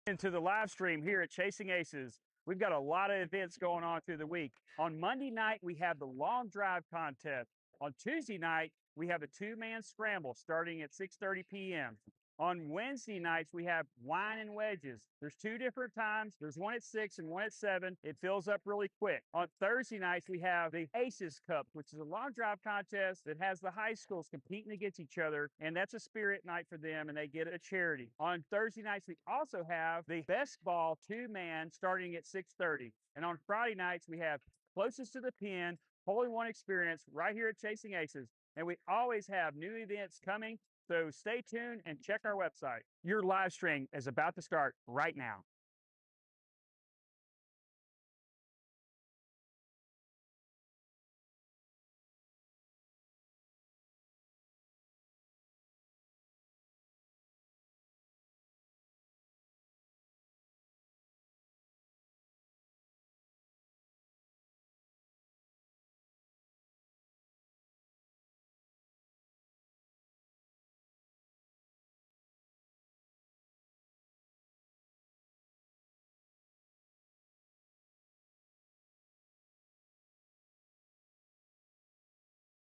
Into the live stream here at Chasing Aces. We've got a lot of events going on through the week. On Monday night, we have the long drive contest. On Tuesday night, we have a two-man scramble starting at 6:30 p.m. On Wednesday nights, we have wine and wedges. There's two different times. There's one at 6 and one at 7. It fills up really quick. On Thursday nights, we have the Aces Cup, which is a long drive contest that has the high schools competing against each other, and that's a spirit night for them, and they get a charity. On Thursday nights, we also have the best ball two-man starting at 6:30. And on Friday nights, we have closest to the pin, hole-in-one experience right here at Chasing Aces. And we always have new events coming. So stay tuned and check our website. Your live stream is about to start right now.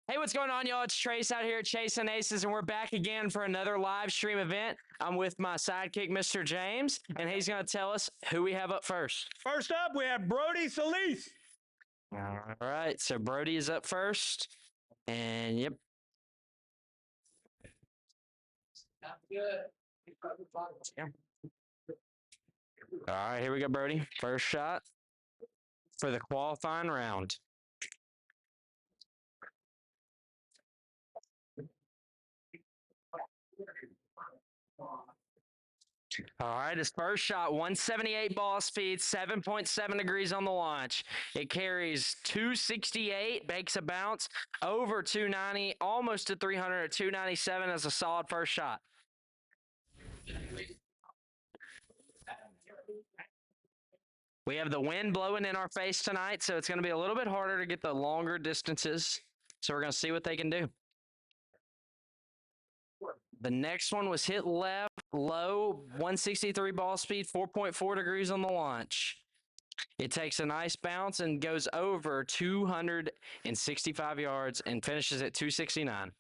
Hey, what's going on, y'all? It's Trace out here at Chasing Aces, and we're back again for another live stream event. I'm with my sidekick, Mr. James, and he's going to tell us who we have up first. First up, we have Brody Solis. All right, so Brody is up first, and yep. Yeah. All right, here we go, Brody. First shot for the qualifying round. All right, his first shot, 178 ball speed, 7.7 degrees on the launch. It carries 268, makes a bounce, over 290, almost to 300 at 297 as a solid first shot. We have the wind blowing in our face tonight, so it's going to be a little bit harder to get the longer distances. So we're going to see what they can do. The next one was hit left, low, 163 ball speed, 4.4 degrees on the launch. It takes a nice bounce and goes over 265 yards and finishes at 269.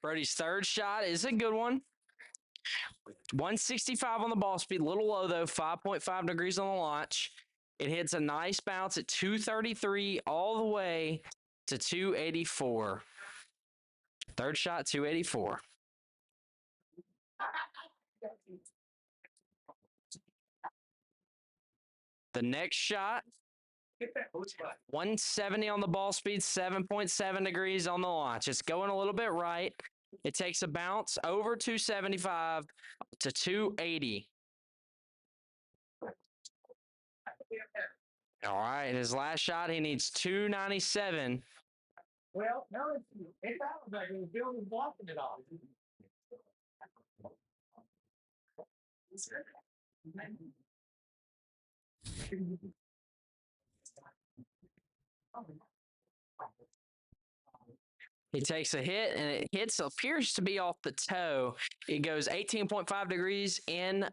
Brody's third shot is a good one. 165 on the ball speed, a little low though, 5.5 degrees on the launch. It hits a nice bounce at 233 all the way to 284. Third shot, 284. The next shot, 170 on the ball speed, 7.7 degrees on the launch. It's going a little bit right. It takes a bounce over 275 to 280. All right, and his last shot, he needs 297. Well, no, it sounds like the building blocking it all. He takes a hit, and it appears to be off the toe. It goes 18.5 degrees in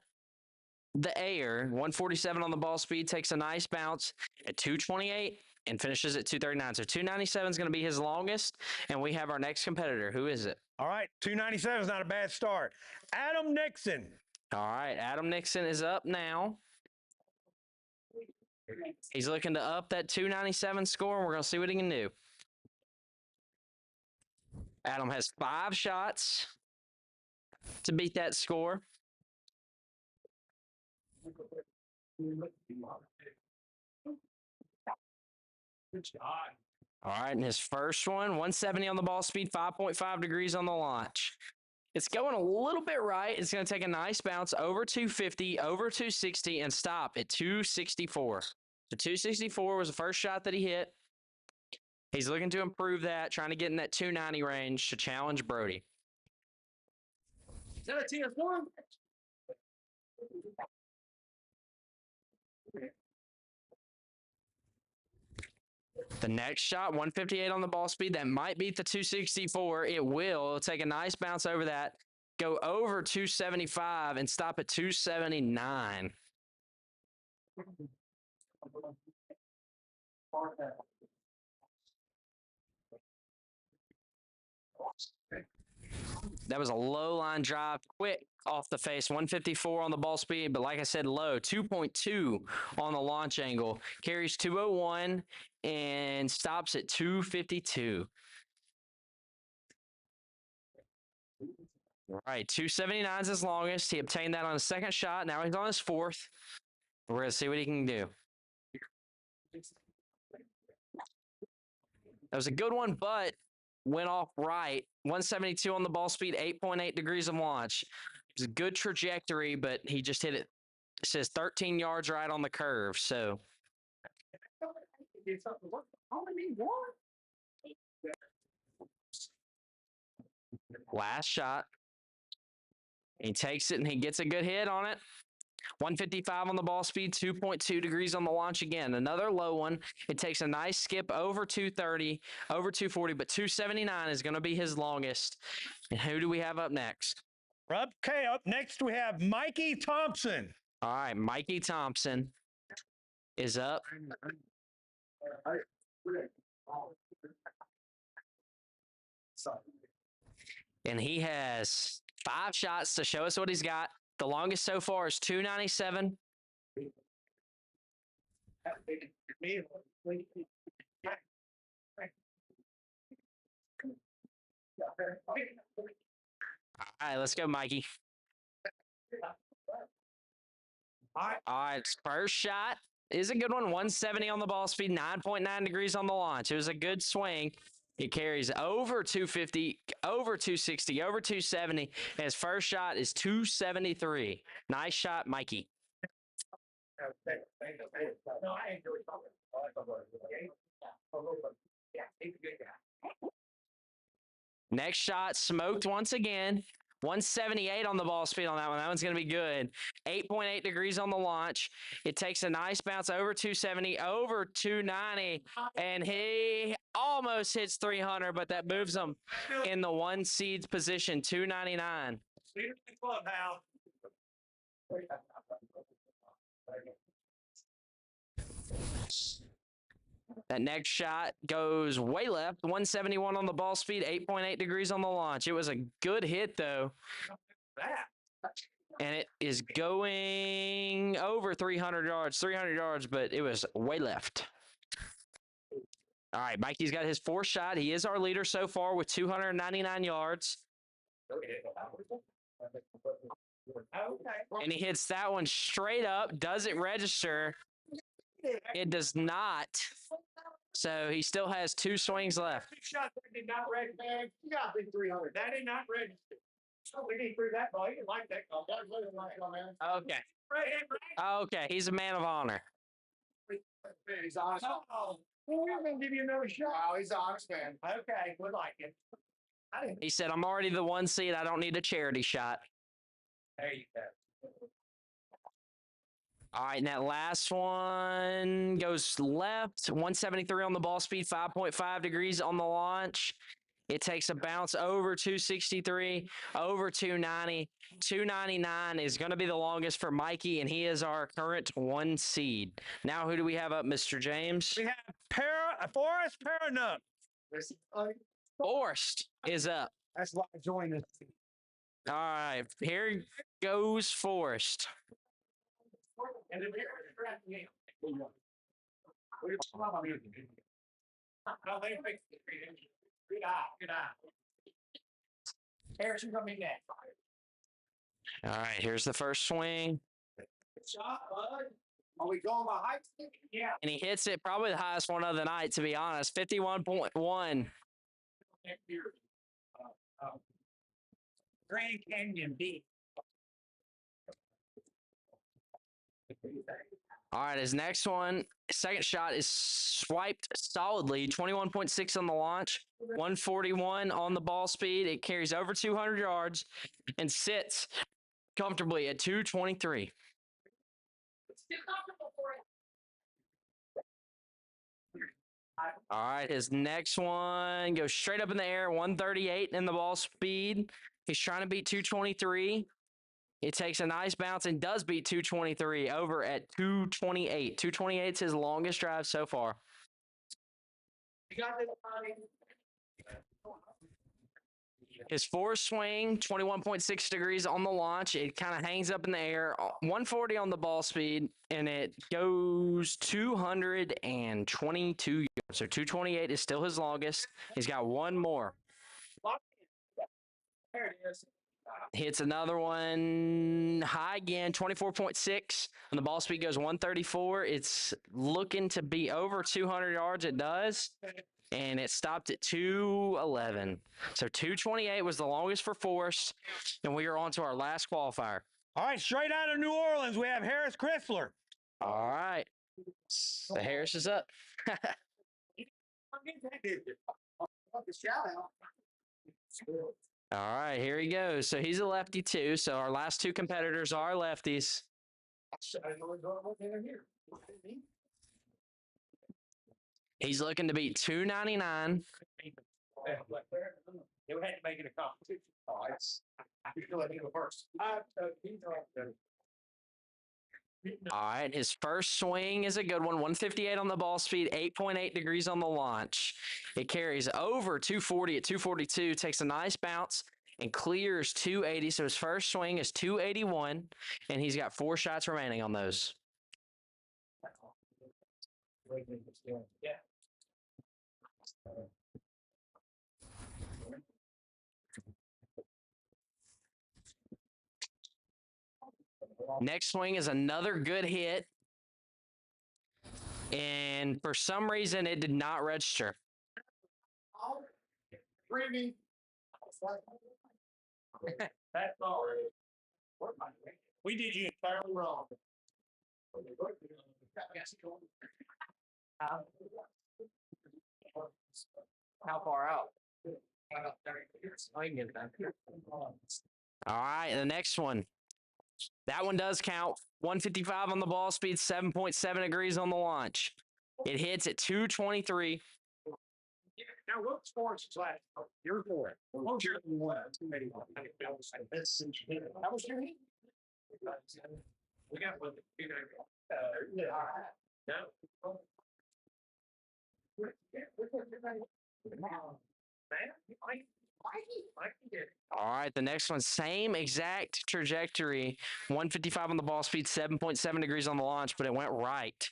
the air, 147 on the ball speed, takes a nice bounce at 228 and finishes at 239. So 297 is going to be his longest, and we have our next competitor. Who is it? All right, 297 is not a bad start. Adam Nixon. All right, Adam Nixon is up now. He's looking to up that 297 score, and we're going to see what he can do. Adam has 5 shots to beat that score. All right, and his first one, 170 on the ball speed, 5.5 degrees on the launch. It's going a little bit right. It's going to take a nice bounce over 250, over 260, and stop at 264. So 264 was the first shot that he hit. He's looking to improve that, trying to get in that 290 range to challenge Brody. Is that a TS1? The next shot, 158 on the ball speed. That might beat the 264. It will. It'll take a nice bounce over that, go over 275, and stop at 279. That was a low line drive, quick off the face, 154 on the ball speed, but like I said, low, 2.2 on the launch angle. Carries 201 and stops at 252. All right, 279 is his longest. He obtained that on his second shot. Now he's on his fourth. We're going to see what he can do. That was a good one, but went off right. 172 on the ball speed, 8.8 degrees of launch. It was a good trajectory, but he just hit it. It says 13 yards right on the curve. So last shot. He takes it and he gets a good hit on it. 155 on the ball speed, 2.2 degrees on the launch again. Another low one. It takes a nice skip over 230, over 240, but 279 is going to be his longest. And who do we have up next? Okay, up next we have Mikey Thompson. All right, Mikey Thompson is up. And he has 5 shots to show us what he's got. The longest so far is 297. All right, let's go, Mikey. All right, first shot is a good one. 170 on the ball speed, 9.9 degrees on the launch. It was a good swing. It carries over 250, over 260, over 270. And his first shot is 273. Nice shot, Mikey. Next shot, smoked once again. 178 on the ball speed on that one. That one's going to be good. 8.8 degrees on the launch. It takes a nice bounce over 270, over 290, and he almost hits 300, but that moves him in the 1 seed position, 299. That next shot goes way left, 171 on the ball speed, 8.8 degrees on the launch. It was a good hit, though. And it is going over 300 yards, but it was way left. All right, Mikey's got his 4th shot. He is our leader so far with 299 yards. And he hits that one straight up. Does it register? It does not. So he still has 2 swings left. Shot that did not register. You got big 300. That did not register. So we didn't through that ball. He didn't like that call. That was man. Okay. Okay, he's a man of honor. He's honest. Oh, we're gonna give you another shot. Oh, he's an honest man. Okay, we like it. He said, I'm already the 1 seed. I don't need a charity shot. There you go. All right, and that last one goes left, 173 on the ball speed, 5.5 degrees on the launch. It takes a bounce over 263, over 290. 299 is going to be the longest for Mikey, and he is our current 1 seed. Now, who do we have up, Mr. James? We have Forrest Paranuk. Forrest is up. That's why I joined us. All right, here goes Forrest. And then good eye. Harrison coming next. All right, here's the first swing. Good shot, bud. Are we going by height? Yeah. And he hits it, probably the highest one of the night, to be honest, 51.1. Grand Canyon Beach. All right, his next one, second shot is swiped solidly, 21.6 on the launch, 141 on the ball speed. It carries over 200 yards and sits comfortably at 223. All right, his next one goes straight up in the air, 138 in the ball speed. He's trying to beat 223. It takes a nice bounce and does beat 223 over at 228. 228 is his longest drive so far. You got this, Tommy. His force swing, 21.6 degrees on the launch. It kind of hangs up in the air, 140 on the ball speed, and it goes 222 yards. So 228 is still his longest. He's got one more. There it is. Hits another one high again, 24.6. And the ball speed goes 134. It's looking to be over 200 yards. It does. And it stopped at 211. So 228 was the longest for Forrest. And we are on to our last qualifier. All right, straight out of New Orleans, we have Harris Chrysler. All right. The Harris is up. All right, here he goes. So he's a lefty too. So our last two competitors are lefties. He's looking to beat 299. They had to make it a competition. You feel like you go first. All right, his first swing is a good one. 158 on the ball speed, 8.8 degrees on the launch. It carries over 240 at 242, takes a nice bounce and clears 280. So his first swing is 281, and he's got 4 shots remaining on those. Yeah. Next swing is another good hit. And for some reason, it did not register. That's all. We did you entirely wrong. How far out? I can get that. All right, the next one. That one does count. 155 on the ball speed, 7.7 degrees on the launch. It hits at 223. Now, what sports class? You're for it. Oh, sure. How was your heat? We got one. All right, the next one, same exact trajectory. 155 on the ball speed, 7.7 degrees on the launch, but it went right.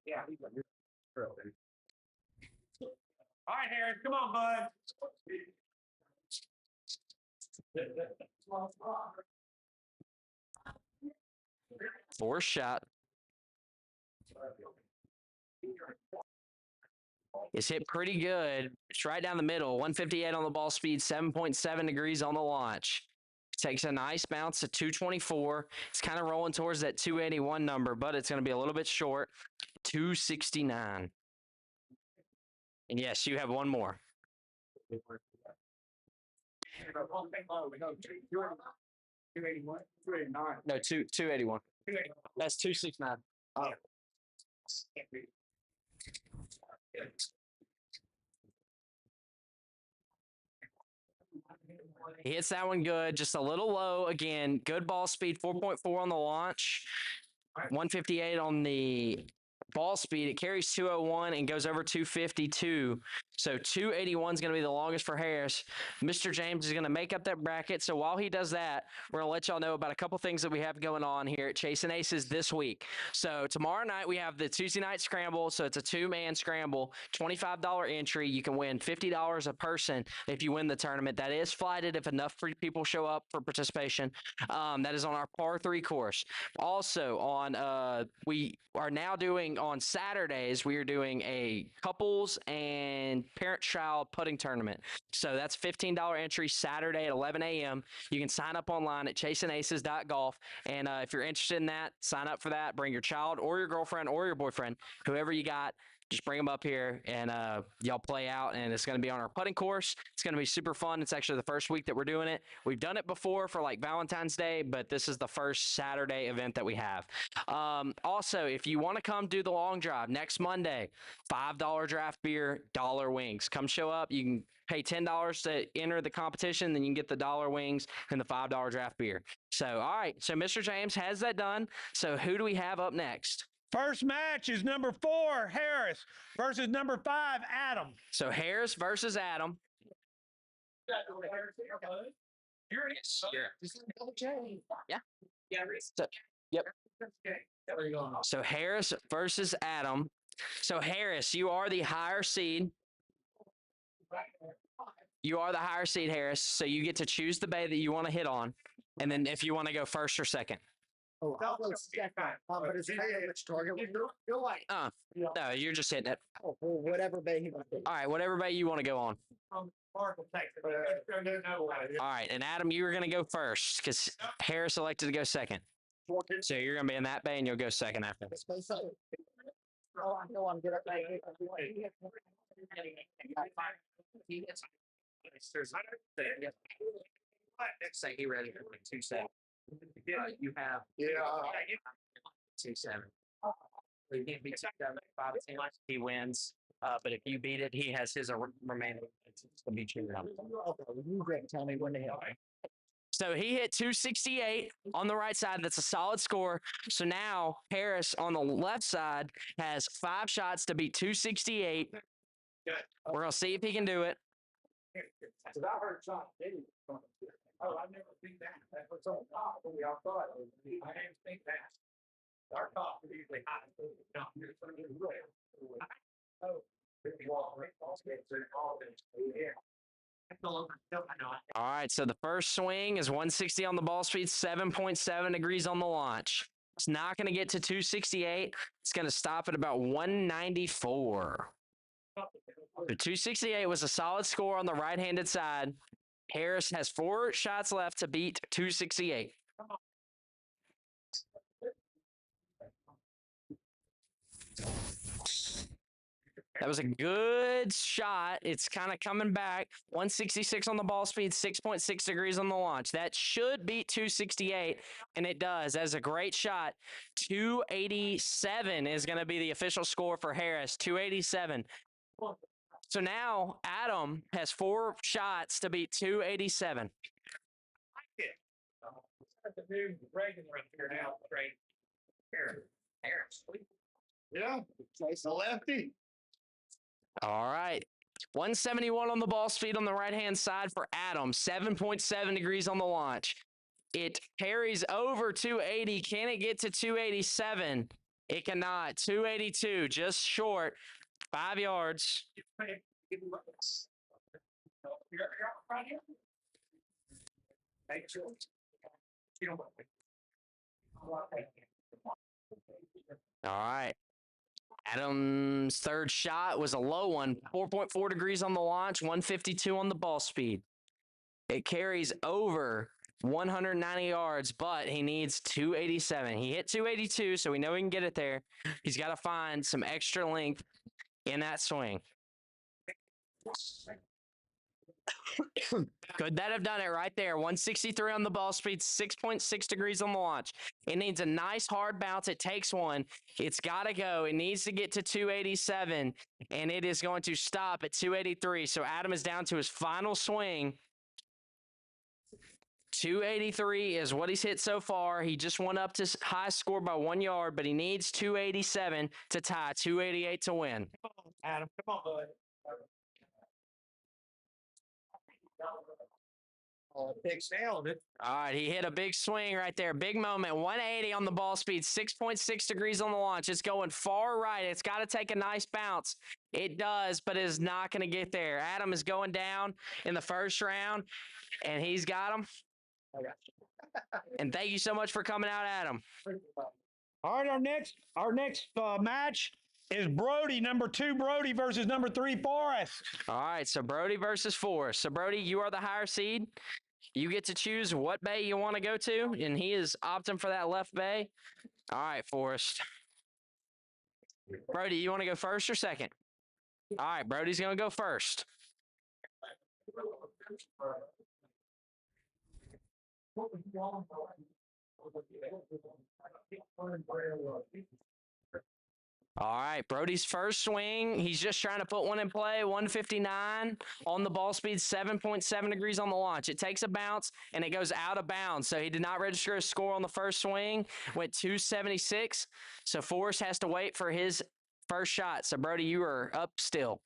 Yeah. All right, Harris, come on, bud. Fourth shot. It's hit pretty good. It's right down the middle. 158 on the ball speed, 7.7 degrees on the launch. Takes a nice bounce to 224. It's kind of rolling towards that 281 number, but it's going to be a little bit short. 269. And yes, you have one more. No, 281. That's 269. Oh. He hits that one good, just a little low. Again, good ball speed, 4.4 on the launch, 158 on the ball speed. It carries 201 and goes over 252. So 281 is going to be the longest for Harris. Mr. James is going to make up that bracket. So while he does that, we're going to let y'all know about a couple things that we have going on here at Chasing Aces this week. So tomorrow night, we have the Tuesday night scramble. So it's a 2-man scramble, $25 entry. You can win $50 a person if you win the tournament. That is flighted if enough people show up for participation. That is on our par 3 course. Also on, we are now doing on Saturdays, we are doing a couples and parent-child putting tournament. So that's $15 entry Saturday at 11 a.m. You can sign up online at chasingaces.golf. And if you're interested in that, sign up for that. Bring your child or your girlfriend or your boyfriend, whoever you got. just bring them up here and y'all play out, and it's going to be on our putting course. It's going to be super fun. It's actually the first week that we're doing it. We've done it before for like Valentine's Day, but this is the first Saturday event that we have. Also, if you want to come do the long drive next Monday, $5 draft beer, $1 wings. Come show up. You can pay $10 to enter the competition, then you can get the $1 wings and the $5 draft beer. So, all right. So Mr. James has that done. So who do we have up next? First match is number 4, Harris, versus number 5, Adam. So Harris versus Adam. Yeah. So, yep. So Harris versus Adam. So Harris, you are the higher seed. You are the higher seed, Harris. So you get to choose the bay that you want to hit on. And then if you want to go first or second. Oh, but is which target? You're like, No, you're just hitting it. whatever bay he wants. All right, whatever bay you want to go on. All right, and Adam, you were going to go first because Harris elected to go second. So you're going to be in that bay and you'll go second after. Oh, I know I'm good at that. Say he ready for 2-7. You have 2-7. He can't beat 2-7. 5-10. He wins. But if you beat it, he has his remaining to beat you. You tell me when to hit. So he hit 268 on the right side. That's a solid score. So now Harris on the left side has 5 shots to beat 268. We're going to see if he can do it. I heard shot. Oh, I've never seen that. That was on top. We all thought it was. I didn't think that. Our top is usually high. Oh, all right, so the first swing is 160 on the ball speed, 7.7 degrees on the launch. It's not going to get to 268. It's going to stop at about 194. So 268 was a solid score on the right-handed side. Harris has 4 shots left to beat 268. That was a good shot. It's kind of coming back. 166 on the ball speed, 6.6 degrees on the launch. That should beat 268, and it does. That's a great shot. 287 is going to be the official score for Harris, 287. So now Adam has 4 shots to beat 287. Yeah, it's a lefty. All right. 171 on the ball speed on the right-hand side for Adam, 7.7 degrees on the launch. It carries over 280. Can it get to 287? It cannot. 282, just short. 5 yards. All right. Adam's third shot was a low one, 4.4 degrees on the launch, 152 on the ball speed. It carries over 190 yards, but he needs 287. He hit 282, so we know he can get it there. He's got to find some extra length in that swing. Could that have done it right there? 163 on the ball speed, 6.6 degrees on the launch. It needs a nice hard bounce. It takes one. It's got to go. It needs to get to 287, and it is going to stop at 283. So Adam is down to his final swing. 283 is what he's hit so far. He just went up to high score by 1 yard, but he needs 287 to tie, 288 to win. Adam, come on, bud. Oh, big sound. All right, he hit a big swing right there. Big moment. 180 on the ball speed, 6.6 degrees on the launch. It's going far right. It's got to take a nice bounce. It does, but it is not going to get there. Adam is going down in the first round, and he's got him. And thank you so much for coming out, Adam. All right, our next match is Brody, number 2 Brody versus number 3 Forrest. All right, so Brody versus Forrest. So Brody, you are the higher seed. You get to choose what bay you want to go to, and he is opting for that left bay. All right, Forrest. Brody, you want to go first or second? All right, Brody's going to go first. All right, Brody's first swing. He's just trying to put one in play. 159 on the ball speed, 7.7 degrees on the launch. It takes a bounce and it goes out of bounds. So he did not register a score on the first swing. Went 276. So Forrest has to wait for his first shot. So Brody, you are up still.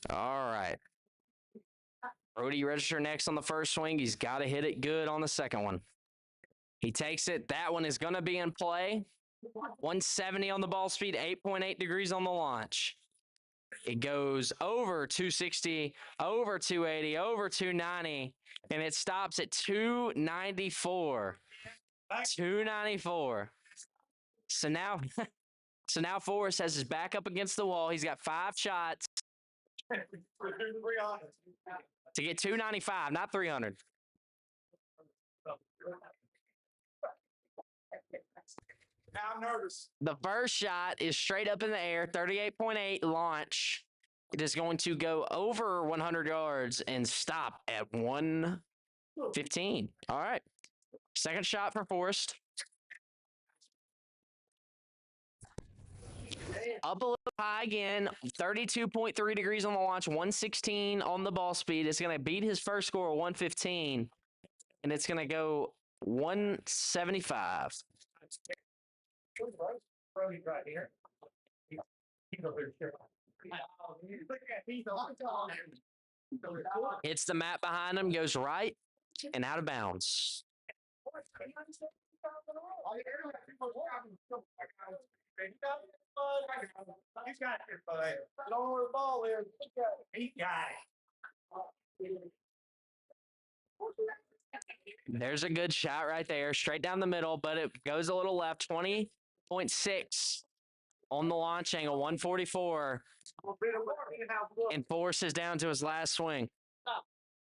All right. Brody register next on the first swing. He's got to hit it good on the second one. He takes it. That one is going to be in play. 170 on the ball speed, 8.8 degrees on the launch. It goes over 260, over 280, over 290, and it stops at 294. 294. So now Forrest has his back up against the wall. He's got 5 shots to get 295, not 300. Now I'm nervous. The first shot is straight up in the air, 38.8 launch. It is going to go over 100 yards and stop at 115. All right. Second shot for Forrest. Up a little high again, 32.3 degrees on the launch, 116 on the ball speed. It's going to beat his first score of 115, and it's going to go 175. Right here. Hits the mat behind him, goes right and out of bounds. He's got it, bud. I don't know where the ball is. He got it. There's a good shot right there, straight down the middle, but it goes a little left, 20.6 on the launch angle, 144, and Forrest is down to his last swing.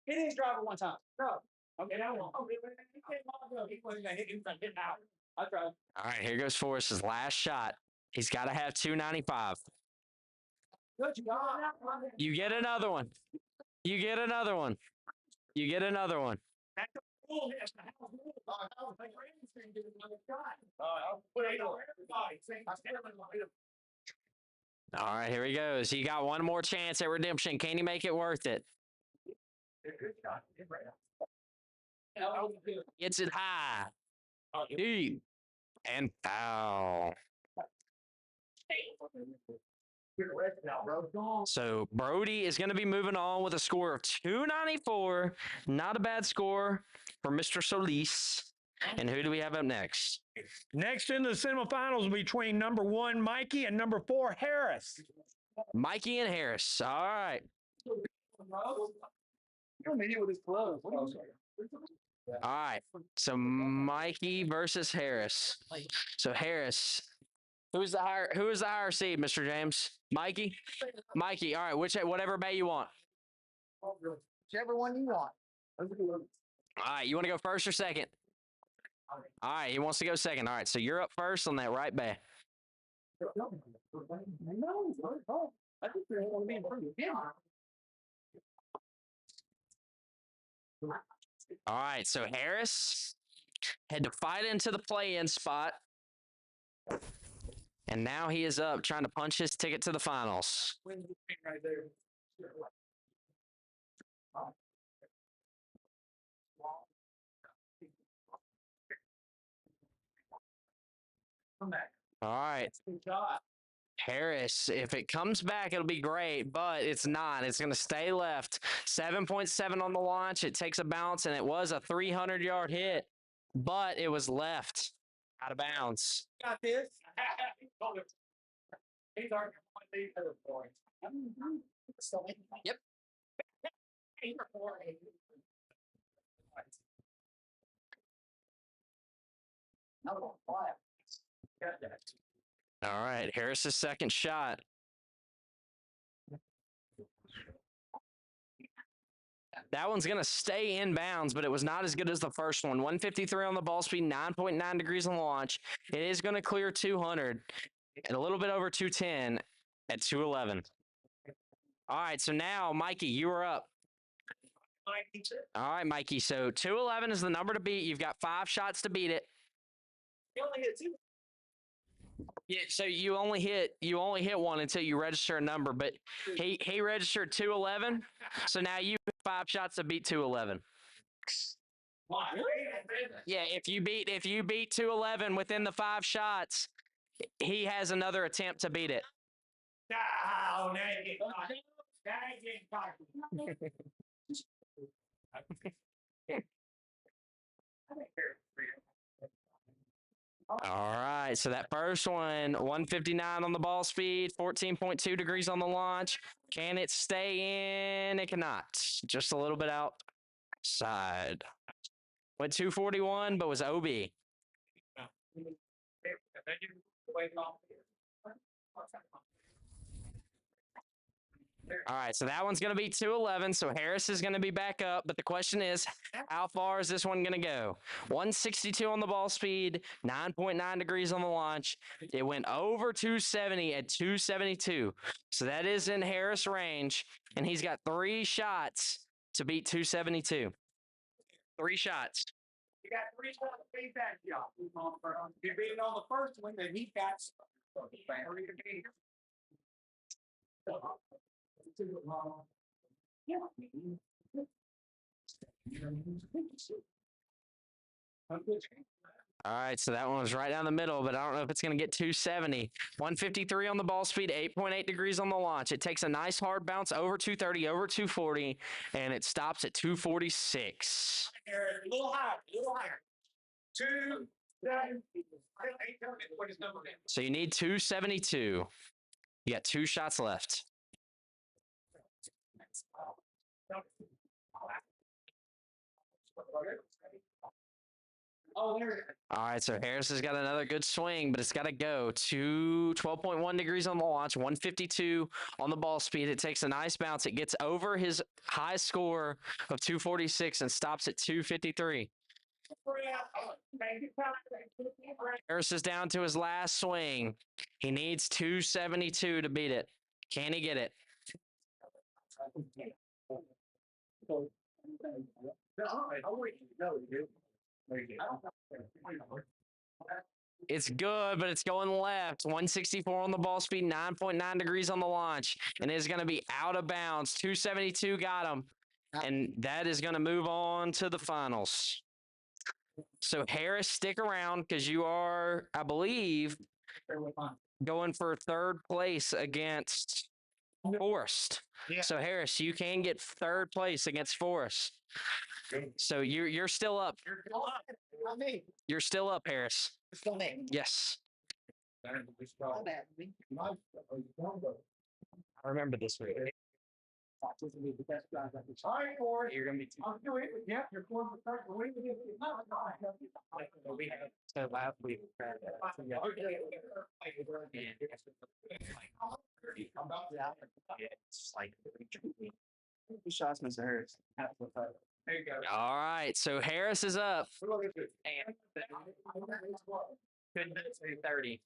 He didn't drive it one time. No. Okay, now he wasn't gonna hit him from hitting out. I tried. All right, here goes Forrest's last shot. He's got to have 295. Good job. You get another one. You get another one. You get another one. All right, here he goes. He got one more chance at redemption. Can he make it worth it? Gets it high, deep, and foul. So Brody is going to be moving on with a score of 294. Not a bad score for Mr. Solis. And who do we have up next? Next in the semifinals between number 1, Mikey, and number 4, Harris. Mikey and Harris. All right. All right. So Mikey versus Harris. So Harris. Who is the higher seed, Mr. James? Mikey? Mikey. All right. Whatever bay you want. Whichever one you want. All right. You want to go first or second? All right. He wants to go second. All right. So you're up first on that right bay. All right. So Harris had to fight into the play-in spot. And now he is up trying to punch his ticket to the finals. Right there. Come back. All right. Good job. Harris, if it comes back, it'll be great, but it's not. It's going to stay left. 7.7 on the launch. It takes a bounce, and it was a 300-yard hit, but it was left out of bounds. Got this. These aren't these other points. Yep. All right, Harris's second shot. That one's going to stay in bounds, but it was not as good as the first one. 153 on the ball speed, 9.9 degrees on the launch. It is going to clear 200 and a little bit over 210 at 211. All right, so now, Mikey, you are up. All right, Mikey. So 211 is the number to beat. You've got 5 shots to beat it. You only hit 2. Yeah, so you only hit one until you register a number, but he registered 211. So now you have 5 shots to beat 211. Yeah, if you beat 211 within the 5 shots, he has another attempt to beat it. No, All right, so that first one, 159 on the ball speed, 14.2 degrees on the launch. Can it stay in? It cannot. Just a little bit outside. Went 241, but was OB. All right, so that one's going to be 211. So Harris is going to be back up. But the question is, how far is this one going to go? 162 on the ball speed, 9.9 degrees on the launch. It went over 270 at 272. So that is in Harris range. And he's got 3 shots to beat 272. 3 shots. You got 3 shots to beat that job. You beat it on the first one, then he got. All right, so that one was right down the middle, but I don't know if it's going to get 270. 153 on the ball speed, 8.8 degrees on the launch. It takes a nice hard bounce over 230, over 240, and it stops at 246. A little higher. 270. What is number? So you need 272. You got 2 shots left. Oh, there it is. All right, so Harris has got another good swing, but it's got to go to 12.1 degrees on the launch, 152 on the ball speed. It takes a nice bounce. It gets over his high score of 246 and stops at 253. Harris is down to his last swing. He needs 272 to beat it. Can he get it? It's good, but it's going left. 164 on the ball speed, 9.9 degrees on the launch, and it's going to be out of bounds. 272 got him, and that is going to move on to the finals. So Harris, stick around because you are, I believe, going for 3rd place against Forrest. Yeah. So Harris, you can get 3rd place against Forrest. So you're still up. You're still up, Harris. Still me. Yes. My bad. I remember this week. All right, Forrest. You're gonna be I'm doing it. Yeah, you're going to start the way we did it. so last week. It's like 2 shots, Mr. Harris. There you go. all right. So Harris is up. And Couldn't say 30.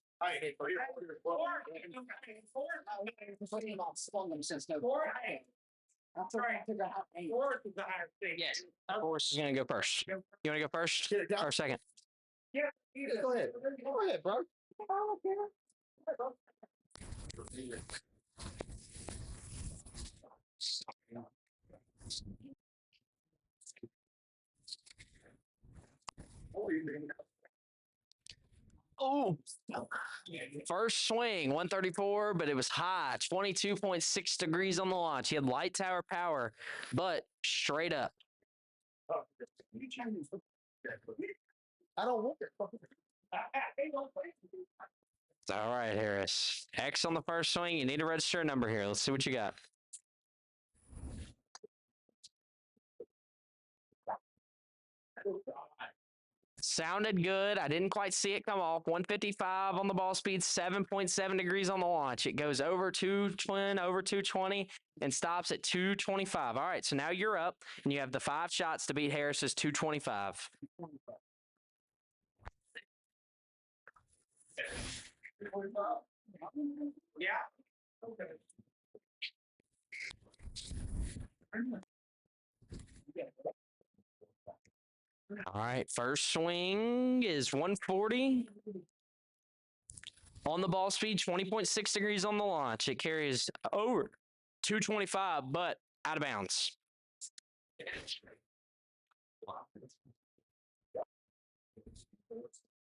Yes. Forrest is gonna go first. You want to go first or second? Yeah, Go ahead. Go ahead, bro. Oh, first swing, 134, but it was high, 22.6 degrees on the launch. He had light tower power, but straight up. I don't want it. All right, Harris. X on the first swing. You need to register a number here. Let's see what you got. Sounded good. I didn't quite see it come off. 155 on the ball speed, 7.7 degrees on the launch. It goes over 220, and stops at 225. All right, so now you're up, and you have the 5 shots to beat Harris's 225. Yeah. Okay. All right, first swing is 140 on the ball speed, 20.6 degrees on the launch. It carries over 225, but out of bounds.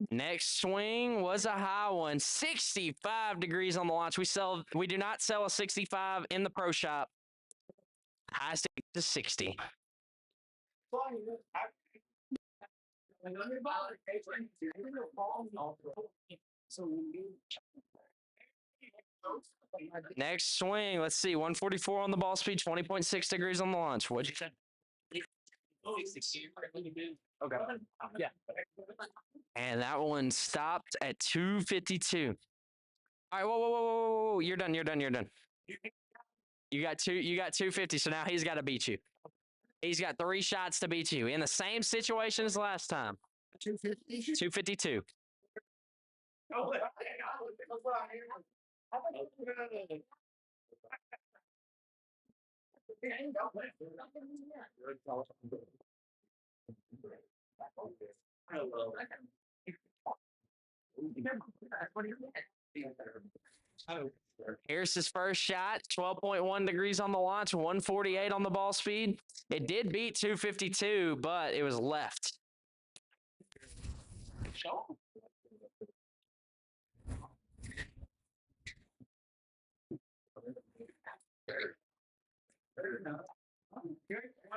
Next swing was a high one, 65 degrees on the launch. We do not sell a 65 in the pro shop. Highest is 60. Next swing, let's see, 144 on the ball speed, 20.6 degrees on the launch. What'd you say? Okay. Yeah. And that one stopped at 252. All right, whoa. You're done. You got 250, so now he's got to beat you. He's got 3 shots to beat you in the same situation as last time. 250? 252. Here's his first shot, 12.1 degrees on the launch, 148 on the ball speed. It did beat 252, but it was left.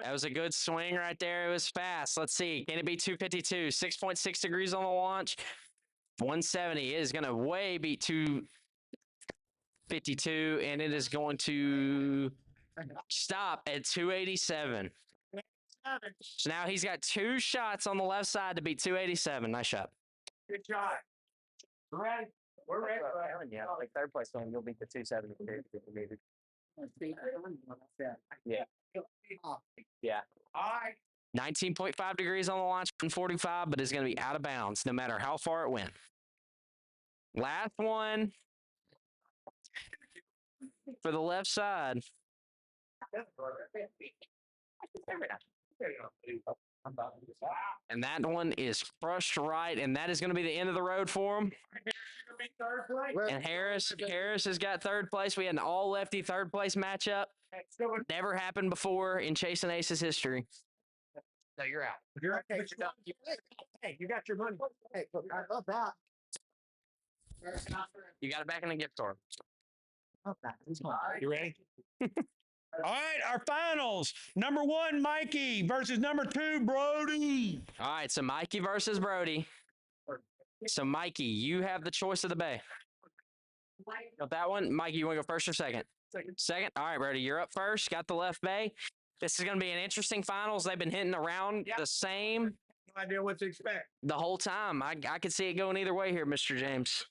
That was a good swing right there. It was fast. Let's see. Can it be 252? 6.6 degrees on the launch. 170 is going to way beat 252, and it is going to stop at 287. So now he's got 2 shots on the left side to beat 287. Nice shot. Good shot. We're ready. We're ready. Yeah, like third place one, you'll beat the 272. Yeah. Yeah. All right. 19.5 degrees on the launch, 145, but it's going to be out of bounds no matter how far it went. Last one for the left side. And that one is crushed right, and that is going to be the end of the road for him. And Harris has got 3rd place. We had an all lefty 3rd place matchup. Never happened before in Chasing Aces history. No, you're out. You're out. Hey, you got your money. Hey, look, I love that. You got it back in the gift store. Love that. You ready? All right, our finals. Number 1, Mikey versus number 2, Brody. All right, so Mikey versus Brody. So Mikey, you have the choice of the bay. Got that one? Mikey, you want to go first or second? Second? All right, Brody, you're up first. Got the left bay. This is going to be an interesting finals. They've been hitting around the same. No idea what to expect. The whole time. I could see it going either way here, Mr. James.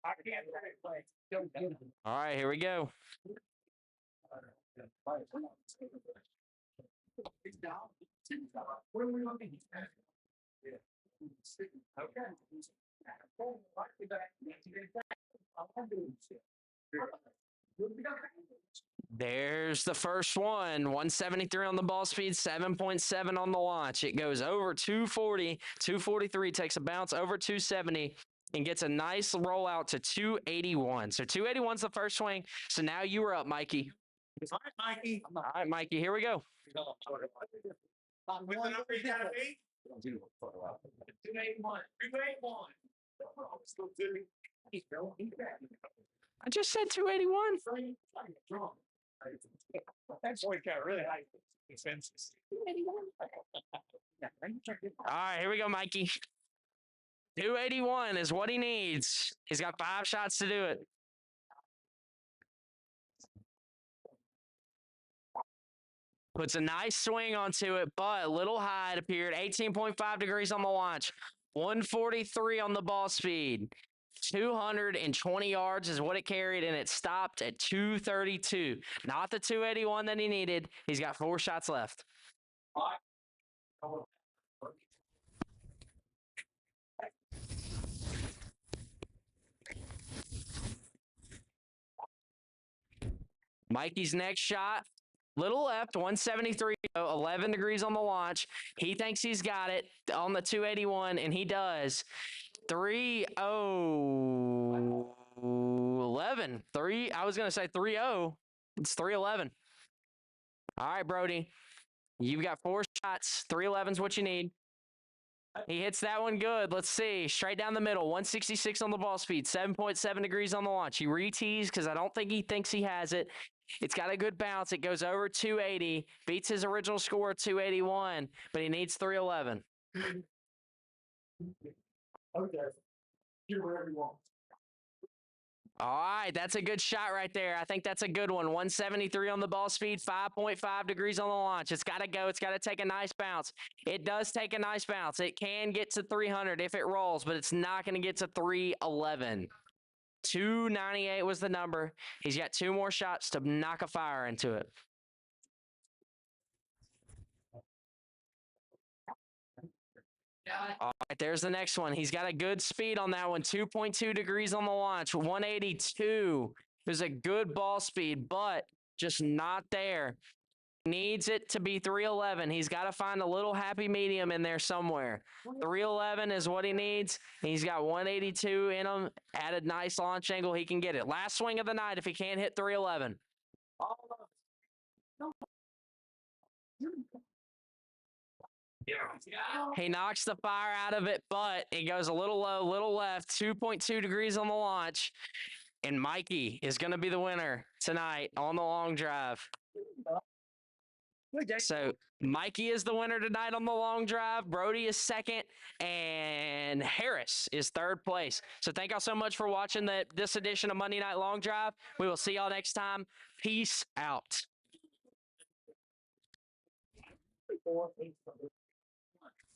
I can't play. All right, here we go. What are we going to be? There's the first one. 173 on the ball speed, 7.7 on the launch. It goes over 240. 243 takes a bounce over 270 and gets a nice rollout to 281. So 281's the first swing. So now you are up, Mikey. All right, Mikey. All right, Mikey, here we go. With the number you gotta be? 281. 281. I just said 281. That's what got really high expenses. All right, here we go, Mikey. 281 is what he needs. He's got 5 shots to do it. Puts a nice swing onto it, but a little high, it appeared. 18.5 degrees on the launch. 143 on the ball speed. 220 yards is what it carried, and it stopped at 232. Not the 281 that he needed. He's got 4 shots left. Mikey's next shot, little left, 173, 11 degrees on the launch. He thinks he's got it on the 281, and he does. 3-0-11. I was going to say 3-0. It's 3-11. All right, Brody. You've got 4 shots. 311 is what you need. He hits that one good. Let's see. Straight down the middle. 166 on the ball speed. 7.7 degrees on the launch. He re-tees because I don't think he thinks he has it. It's got a good bounce. It goes over 280. Beats his original score, 281. But he needs 311. Okay. Do whatever you want. All right, that's a good shot right there. I think that's a good one. 173 on the ball speed, 5.5 degrees on the launch. It's got to go. It's got to take a nice bounce. It does take a nice bounce. It can get to 300 if it rolls, but it's not going to get to 311. 298 was the number. He's got 2 more shots to knock a fire into it. All right, there's the next one. He's got a good speed on that one. 2.2 degrees on the launch. 182. It was a good ball speed, but just not there. Needs it to be 311. He's got to find a little happy medium in there somewhere. 311 is what he needs. He's got 182 in him. At a nice launch angle, he can get it. Last swing of the night if he can't hit 311. He knocks the fire out of it, but it goes a little low, little left, 2.2 degrees on the launch. And Mikey is going to be the winner tonight on the long drive. So Mikey is the winner tonight on the long drive. Brody is second, and Harris is third place. So thank y'all so much for watching this edition of Monday Night Long Drive. We will see y'all next time. Peace out.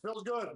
Feels good.